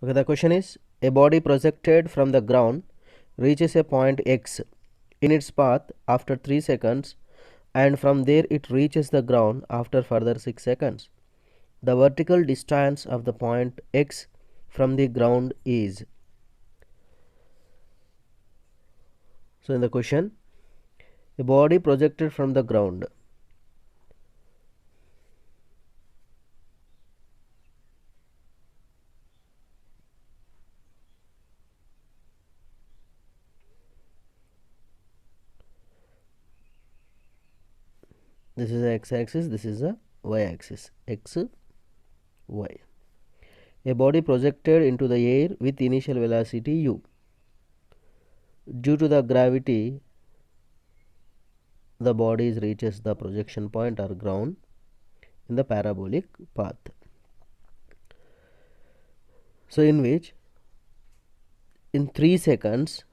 Okay, the question is, a body projected from the ground reaches a point X in its path after 3 seconds, and from there it reaches the ground after further 6 seconds. The vertical distance of the point X from the ground is. So in the question, a body projected from the ground. This is the x-axis, this is the y-axis, x, y. A body projected into the air with initial velocity u. Due to the gravity, the body reaches the projection point or ground in the parabolic path. So in which in 3 seconds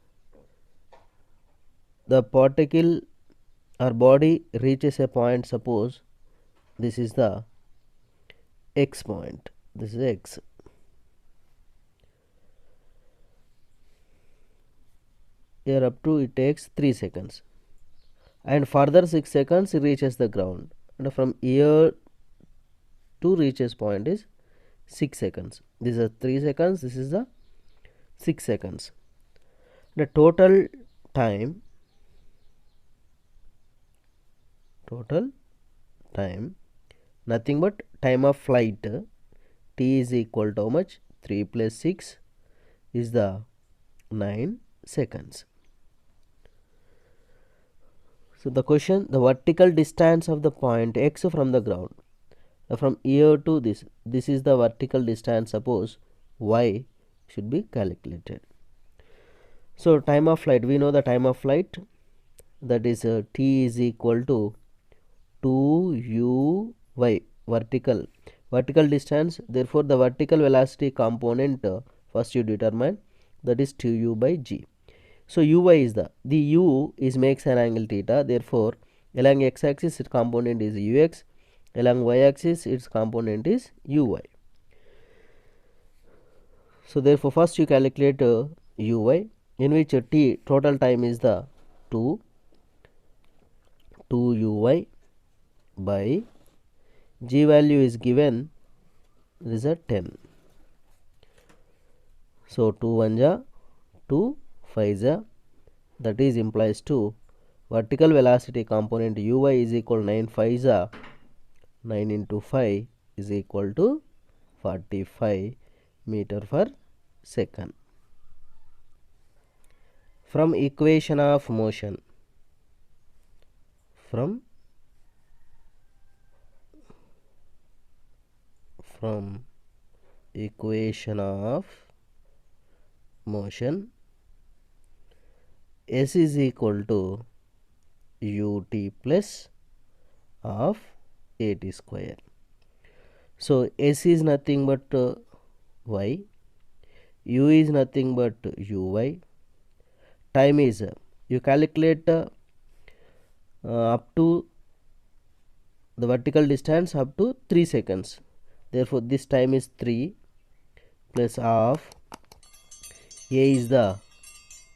the particle or body reaches a point. Suppose this is the x point, this is x. Here up to it takes 3 seconds, and further 6 seconds it reaches the ground, and from here to reaches point is 6 seconds. This is 3 seconds, this is the 6 seconds. The total time nothing but time of flight, t is equal to how much? 3 plus 6 is the 9 seconds. So the question, the vertical distance of the point X from the ground, from here to this is the vertical distance. Suppose y should be calculated. So time of flight, we know the time of flight, that is t is equal to 2uy, vertical distance. Therefore the vertical velocity component first you determine, that is 2u by g. So uy is the u is makes an angle theta. Therefore along x-axis its component is ux, along y-axis its component is uy. So therefore first you calculate uy, in which t total time is the 2uy by g value is given, it is a 10. So 2 1 ja 2 5 ja, that is implies to vertical velocity component uy is equal 9 5 ja 9 into 5 is equal to 45 meter per second. From equation of motion, from equation of motion, s is equal to ut plus of at square. So s is nothing but y, u is nothing but uy, time is you calculate up to the vertical distance up to 3 seconds. Therefore this time is 3 plus of a is the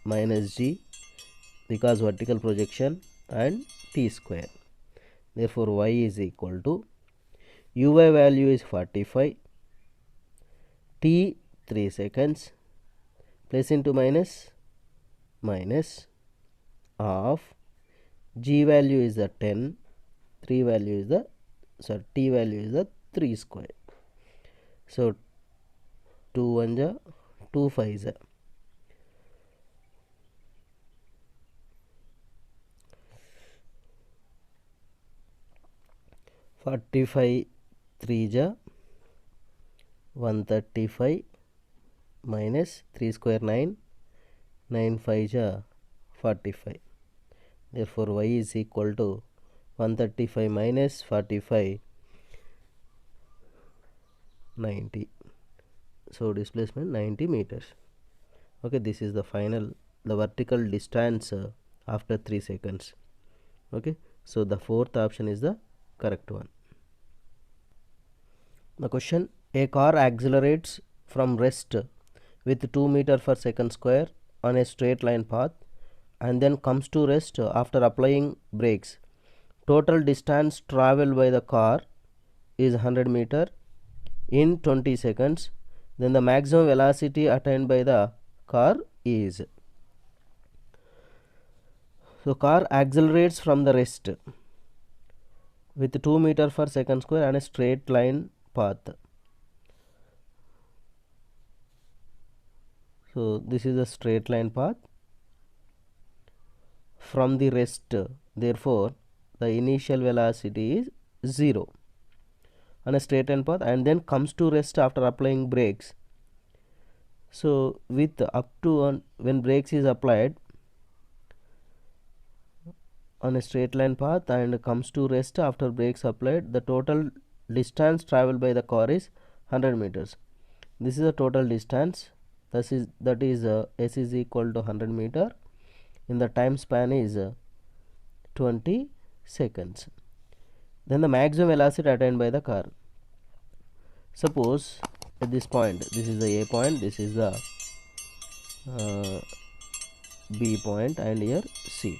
minus g because vertical projection and t square. Therefore y is equal to uy value is 45, t 3 seconds, plus into minus of g value is the 10, 3 value is the t value is the 3 square. So 2 1 ja 2 5 ja 45, 3 ja 135 minus 3 square 9, 9 5 ja 45. Therefore y is equal to 135 minus 45, 90. So displacement 90 meters. Okay, this is the vertical distance after 3 seconds. Okay, so the fourth option is the correct one. The question, a car accelerates from rest with 2 meter per second square on a straight line path and then comes to rest after applying brakes. Total distance traveled by the car is 100 meter in 20 seconds. Then the maximum velocity attained by the car is. So car accelerates from the rest with 2 meter per second square and a straight line path. So this is a straight line path from the rest. Therefore, the initial velocity is 0 on a straight line path and then comes to rest after applying brakes. So with up to when brakes is applied on a straight line path and comes to rest after brakes applied, the total distance traveled by the car is 100 meters. This is the total distance. That is S is equal to 100 meter in the time span is 20 seconds. Then the maximum velocity attained by the car. Suppose at this point, this is the A point, this is the B point and here C.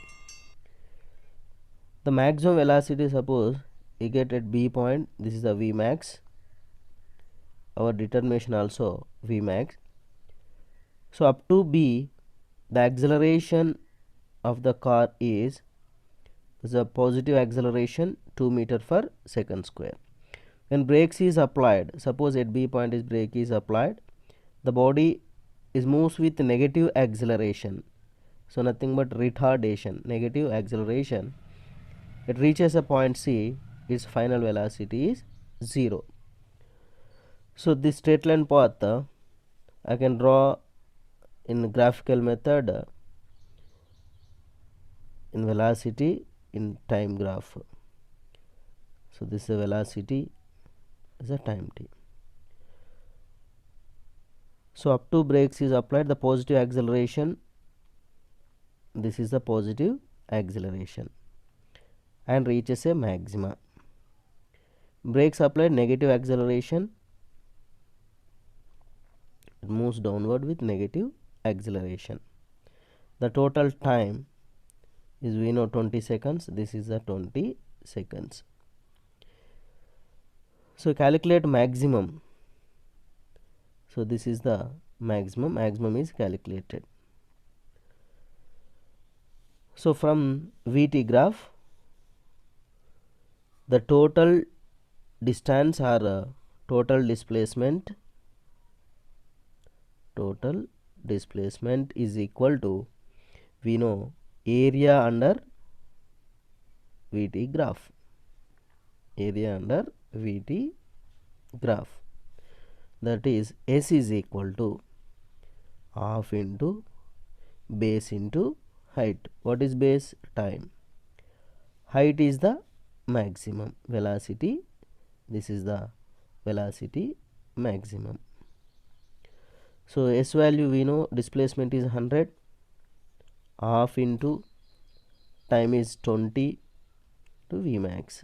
The maximum velocity, suppose you get at B point, this is the V max, our determination also V max. So up to B, the acceleration of the car is the positive acceleration 2 meter per second square. When brakes is applied, suppose at B point is brake is applied, the body is moves with negative acceleration. So nothing but retardation, negative acceleration. It reaches a point C, its final velocity is 0. So this straight line path I can draw in graphical method in velocity in time graph. So this is the velocity, is a time t. So up to brakes is applied, the positive acceleration, this is the positive acceleration and reaches a maxima. Brakes applied, negative acceleration, it moves downward with negative acceleration. The total time is, we know, 20 seconds. This is the 20 seconds. So calculate maximum. So this is the maximum. Maximum is calculated. So from VT graph, the total distance or total displacement is equal to, we know, area under VT graph. Area under VT graph, that is S is equal to half into base into height. What is base? Time. Height is the maximum velocity. This is the velocity maximum. So S value, we know, displacement is 100, half into time is 20 to V max.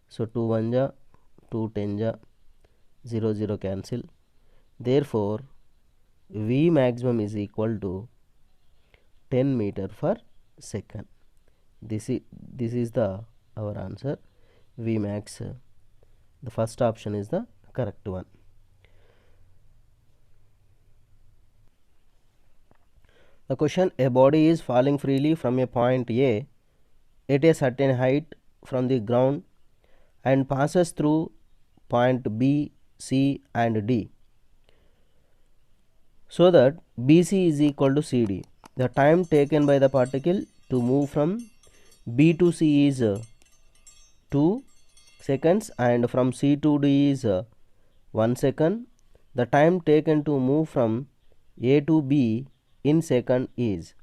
So 2 1 ja, 2 10 ja, 0 0 cancel. Therefore V maximum is equal to 10 meter per second. This is the our answer. V max, the first option is the correct one. The question: a body is falling freely from a point A at a certain height from the ground and passes through point B, C and D, so that BC is equal to CD. The time taken by the particle to move from B to C is 2 seconds and from C to D is 1 second. The time taken to move from A to B in second is.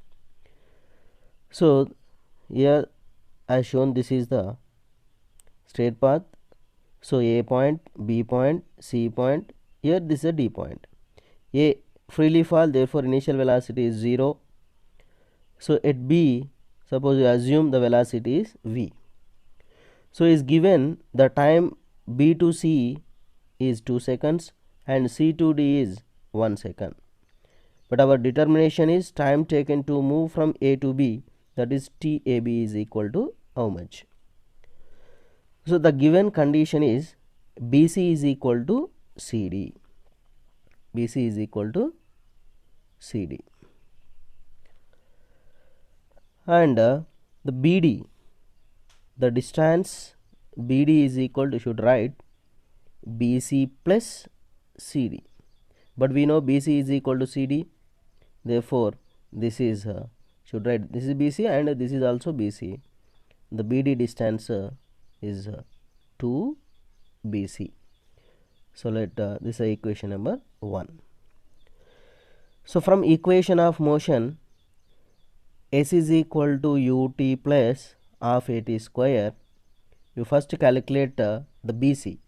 So here as shown, this is the straight path. So A point, B point, C point, here this is a D point. A freely fall, therefore initial velocity is 0. So at B, suppose you assume the velocity is V. So is given the time B to C is 2 seconds, and C to D is 1 second. But our determination is time taken to move from A to B, that is TAB is equal to how much. So the given condition is BC is equal to CD. BC is equal to CD. And the BD, the distance BD is equal to, should write BC plus CD. But we know BC is equal to CD. Therefore, this is should write this is BC and this is also BC. The BD distance is 2 BC. So let this is equation number 1. So from equation of motion, S is equal to ut plus half at square. You first calculate the BC.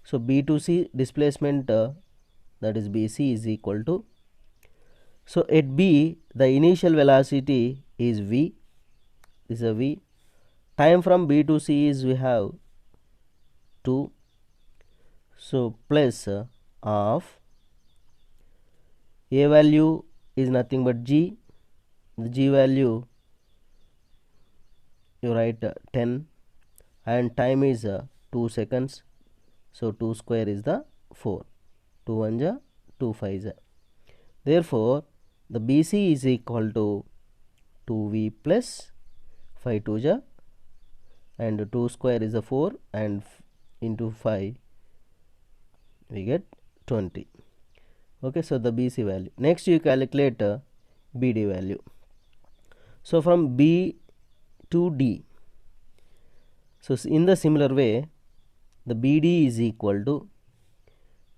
So B to C displacement, that is BC, is equal to, so at B the initial velocity is V, this is a V. Time from B to C is, we have 2, so plus of A value is nothing but G, the G value you write 10, and time is 2 seconds, so 2 square is the 4, 2 1 ja 2 5 ja. Therefore the BC is equal to 2V plus 5 2 ja, and 2 square is a 4, and into 5 we get 20. Okay, so the BC value. Next you calculate BD value. So from B to D, so in the similar way the BD is equal to,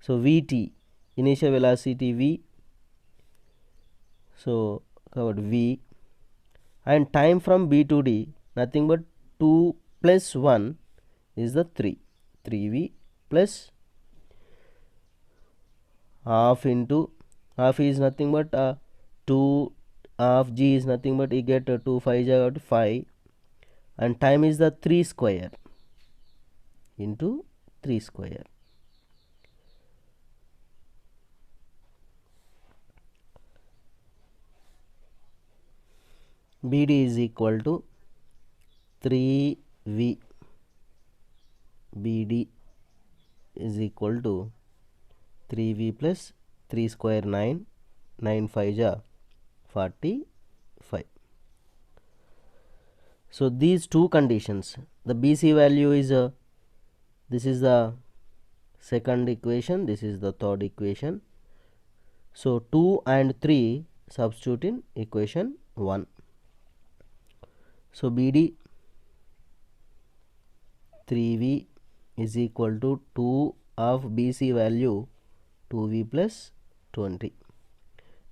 so VT, initial velocity V, so covered V, and time from B to D nothing but 2 plus 1 is the 3, 3V plus half into half is nothing but 2, half G is nothing but you get 2 5 ja 5, and time is the 3 square into 3 square. BD is equal to 3V. BD is equal to 3V plus 3 square 9, 9 5 ja 45. So these two conditions, the BC value is this is the second equation, this is the third equation. So 2 and 3 substitute in equation 1. So BD 3V is equal to 2 of BC value 2V plus 20.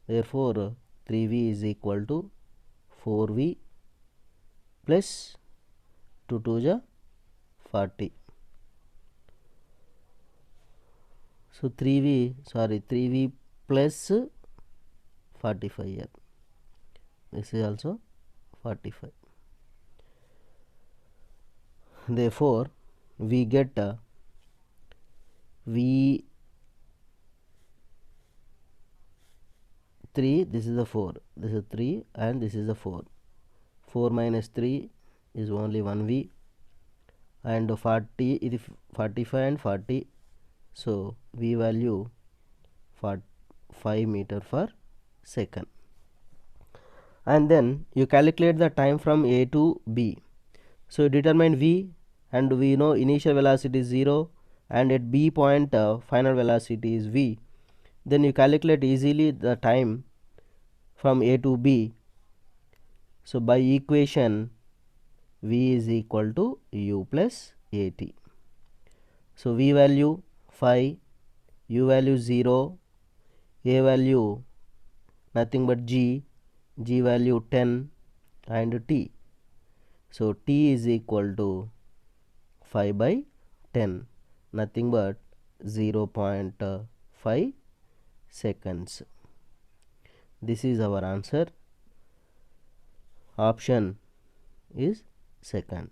Therefore 3V is equal to 4V plus 2 2 ja 40. So 3V plus 45 here. This is also 45. Therefore we get V3, this is the 4, this is 3, and this is the 4. 4 minus 3 is only 1V, and 40 is 45 and 40, so V value 5 meter per second. And then you calculate the time from A to B. So determine V, and we know initial velocity is 0, and at B point final velocity is V. Then you calculate easily the time from A to B. So by equation V is equal to U plus AT. So V value 5, U value 0, A value nothing but G, G value 10, and T. So T is equal to 5 by 10, nothing but 0.5 seconds. This is our answer. Option is second.